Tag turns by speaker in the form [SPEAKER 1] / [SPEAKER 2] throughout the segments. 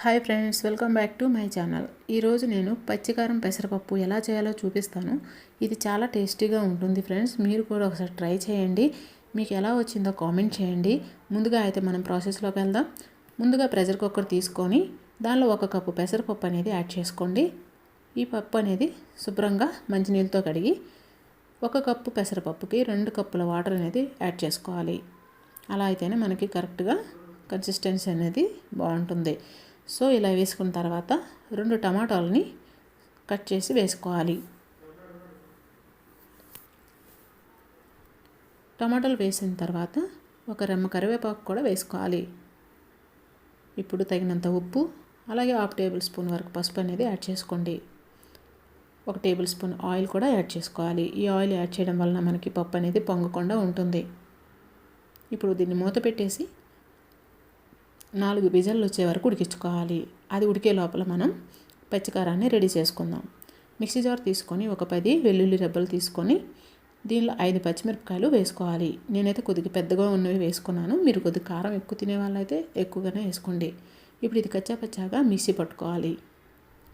[SPEAKER 1] Hi friends, welcome back to my channel. ఈరోజు నేను పచ్చికారం పెసరపప్పు ఎలా చేయాలో చూపిస్తాను. ఇది చాలా టేస్టీగా ఉంటుంది ఫ్రెండ్స్. మీరు కూడా ఒకసారి ట్రై చేయండి. మీకు ఎలా వచ్చిందో కామెంట్ చేయండి. ముందుగా అయితే మనం ప్రాసెస్లోకి వెళ్దాం. ముందుగా ప్రెషర్ కుక్కర్ తీసుకొని దానిలో 1 కప్పు పెసరపప్పు అనేది యాడ్ చేసుకోండి. ఈ పప్పు అనేది శుభ్రంగా మంచినీళ్ళతో కడిగి 1 కప్పు పెసరపప్పుకి 2 కప్పుల వాటర్ అనేది యాడ్ చేసుకోవాలి. అలా అయితేనే మనకి కరెక్ట్గా కన్సిస్టెన్సీ అనేది బాగుంటుంది. సో ఇలా వేసుకున్న తర్వాత 2 టమాటాలని కట్ చేసి వేసుకోవాలి. టమాటాలు వేసిన తర్వాత 1 రెమ్మ కరివేపాకు కూడా వేసుకోవాలి. ఇప్పుడు తగినంత ఉప్పు, అలాగే 1/2 టేబుల్ స్పూన్ వరకు పసుపు అనేది యాడ్ చేసుకోండి. 1 టేబుల్ స్పూన్ ఆయిల్ కూడా యాడ్ చేసుకోవాలి. ఈ ఆయిల్ యాడ్ చేయడం వలన మనకి పప్పు అనేది పొంగకుండా ఉంటుంది. ఇప్పుడు దీన్ని మూత పెట్టేసి 4 విజిల్లు వచ్చే వరకు ఉడికించుకోవాలి. అది ఉడికే లోపల మనం పచ్చికారాన్ని రెడీ చేసుకుందాం. మిక్సీ జార్ తీసుకొని 10 వెల్లుల్లి రెబ్బలు తీసుకొని దీనిలో 5 పచ్చిమిరపకాయలు వేసుకోవాలి. నేనైతే కొద్దిగా పెద్దగా ఉన్నవి వేసుకున్నాను. మీరు కొద్దిగా కారం ఎక్కువ తినే వాళ్ళైతే ఎక్కువగానే వేసుకోండి. ఇప్పుడు ఇది కచ్చాపచ్చాగా మిక్సీ పట్టుకోవాలి.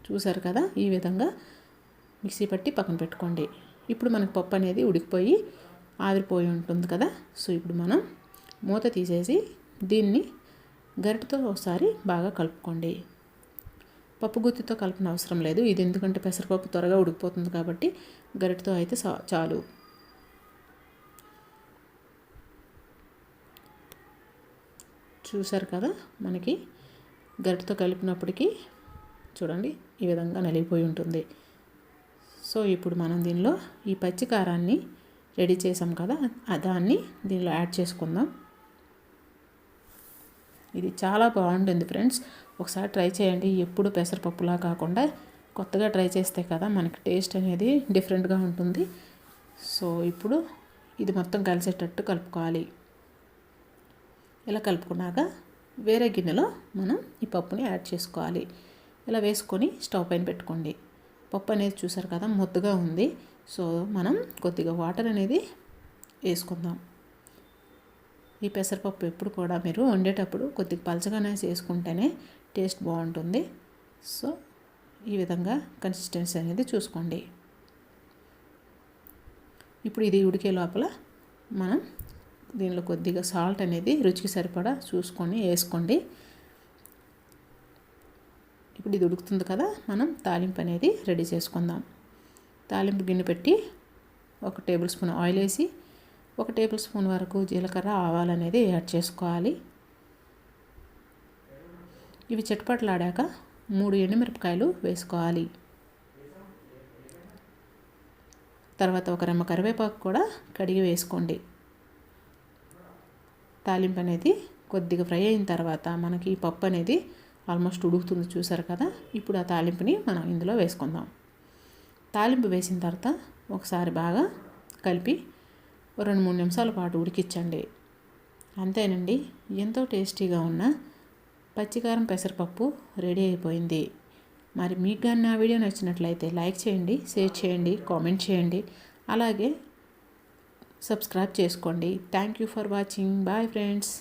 [SPEAKER 1] చూసారు కదా, ఈ విధంగా మిక్సీ పట్టి పక్కన పెట్టుకోండి. ఇప్పుడు మనకు పప్పు అనేది ఉడికిపోయి ఆవిరిపోయి ఉంటుంది కదా. సో ఇప్పుడు మనం మూత తీసేసి దీన్ని గరిటెతో ఒకసారి బాగా కలుపుకోండి. పప్పు గుత్తితో కలపన అవసరం లేదు. ఇది ఎందుకంటే పెసరపప్పు త్వరగా ఉడికిపోతుంది కాబట్టి గరిటెతో అయితే చాలు. చూసారు కదా, మనకి గరిటెతో కలిపినప్పటికీ చూడండి ఈ విధంగా నలిగిపోయి ఉంటుంది. సో ఇప్పుడు మనం దీనిలో ఈ పచ్చి కారాన్ని రెడీ చేసాం కదా, దాన్ని దీనిలో యాడ్ చేసుకుందాం. ఇది చాలా బాగుంటుంది ఫ్రెండ్స్. ఒకసారి ట్రై చేయండి. ఎప్పుడు పెసరపప్పులా కాకుండా కొత్తగా ట్రై చేస్తే కదా మనకి టేస్ట్ అనేది డిఫరెంట్గా ఉంటుంది. సో ఇప్పుడు ఇది మొత్తం కలిసేటట్టు కలుపుకోవాలి. ఇలా కలుపుకున్నాక వేరే గిన్నెలో మనం ఈ పప్పుని యాడ్ చేసుకోవాలి. ఇలా వేసుకొని స్టవ్ పైన పెట్టుకోండి. పప్పు అనేది చూసారు కదా, ముద్దగా ఉంది. సో మనం కొద్దిగా వాటర్ అనేది వేసుకుందాం. ఈ పెసరపప్పు ఎప్పుడు కూడా మీరు వండేటప్పుడు కొద్దిగా పలచగానే చేసుకుంటేనే టేస్ట్ బాగుంటుంది. సో ఈ విధంగా కన్సిస్టెన్సీ అనేది చూసుకోండి. ఇప్పుడు ఇది ఉడికే లోపల మనం దీనిలో కొద్దిగా సాల్ట్ అనేది రుచికి సరిపడా చూసుకొని వేసుకోండి. ఇప్పుడు ఇది ఉడుకుతుంది కదా, మనం తాలింపు అనేది రెడీ చేసుకుందాం. తాలింపు గిన్నె పెట్టి 1 టేబుల్ స్పూన్ ఆయిల్ వేసి 1 టేబుల్ స్పూన్ వరకు జీలకర్ర, ఆవాలు అనేది యాడ్ చేసుకోవాలి. ఇవి చిటపటలాడాక 3 ఎండుమిరపకాయలు వేసుకోవాలి. తర్వాత 1 రెమ్మ కరివేపాకు కూడా కడిగి వేసుకోండి. తాలింపు అనేది కొద్దిగా ఫ్రై అయిన తర్వాత మనకి ఈ పప్పు అనేది ఆల్మోస్ట్ ఉడుకుతుంది చూసారు కదా. ఇప్పుడు ఆ తాలింపుని మనం ఇందులో వేసుకుందాం. తాలింపు వేసిన తర్వాత ఒకసారి బాగా కలిపి 2-3 నిమిషాల పాటు ఉడికించండి. అంతేనండి, ఎంతో టేస్టీగా ఉన్న పచ్చికారం పెసరపప్పు రెడీ అయిపోయింది. మరి మీకు కానీ నా వీడియో నచ్చినట్లయితే లైక్ చేయండి, షేర్ చేయండి, కామెంట్ చేయండి, అలాగే సబ్స్క్రైబ్ చేసుకోండి. Thank you for watching. Bye friends.